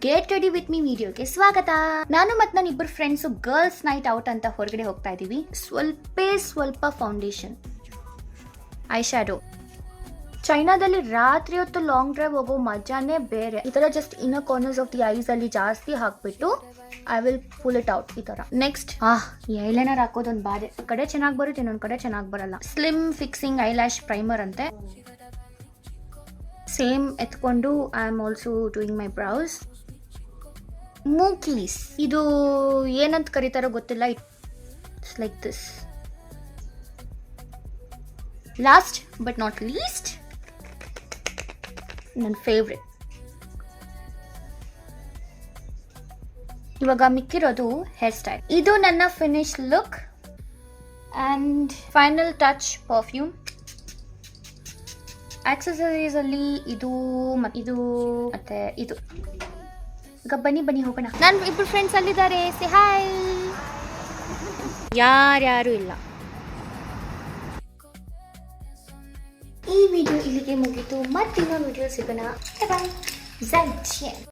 Get ready with me ವಿಡಿಯೋಗೆ ಸ್ವಾಗತ. ನಾನು ಮತ್ತು ನನ್ನ ಇಬ್ಬರು ಫ್ರೆಂಡ್ಸು ಗರ್ಲ್ಸ್ ನೈಟ್ ಔಟ್ ಅಂತ ಹೊರಗಡೆ ಹೋಗ್ತಾ ಇದೀವಿ. ಸ್ವಲ್ಪ ಫೌಂಡೇಶನ್, ಐ ಶ್ಯಾಡೋ. ಚೈನಾದಲ್ಲಿ ರಾತ್ರಿ ಹೊತ್ತು ಲಾಂಗ್ ಡ್ರೈವ್ ಹೋಗೋ ಮಜಾನೇ ಬೇರೆ. ಈ ತರ just inner corners of the eyes ಅಲ್ಲಿ ಜಾಸ್ತಿ ಹಾಕ್ಬಿಟ್ಟು I will pull it out ಈ ತರ. ನೆಕ್ಸ್ಟ್ ಐಲೈನರ್ ಹಾಕೋದೊಂದು ಬಾಧೆ. ಈ ಕಡೆ ಚೆನ್ನಾಗಿ ಬರುತ್ತೆ, ಇನ್ನೊಂದ್ ಕಡೆ ಚೆನ್ನಾಗಿ ಬರಲ್ಲ. ಸ್ಲಿಮ್ ಫಿಕ್ಸಿಂಗ್ ಐಲ್ಯಾಶ್ ಪ್ರೈಮರ್ ಅಂತೆ. ಸೇಮ್ ಎತ್ಕೊಂಡು I am also doing my brows. ಮೂಕ್ಲೀಸ್, ಇದು ಏನಂತ ಕರೀತಾರೋ ಗೊತ್ತಿಲ್ಲ. It's like this. Last but not least, ನನ್ನ ಫೇವ್ರೆಟ್. ಇವಾಗ ಮಿಕ್ಕಿರೋದು ಹೇರ್ ಸ್ಟೈಲ್. ಇದು ನನ್ನ finish look and final touch perfume. Accessories ಅಲ್ಲಿ ಇದು ಮತ್ತೆ ಇದು. ಈಗ ಬನ್ನಿ ಹೋಗೋಣ. ನನ್ನ ಇಬ್ಬರು ಫ್ರೆಂಡ್ಸ್ ಅಲ್ಲಿದ್ದಾರೆ. Say hi. ಯಾರ್ಯಾರು ಇಲ್ಲ. ಈ ವಿಡಿಯೋ ಇಲ್ಲಿಗೆ ಮುಗೀತು. ಮತ್ತಿನ್ನೊಂದು ವಿಡಿಯೋ ಸಿಗೋಣ. ಬಾಯ್.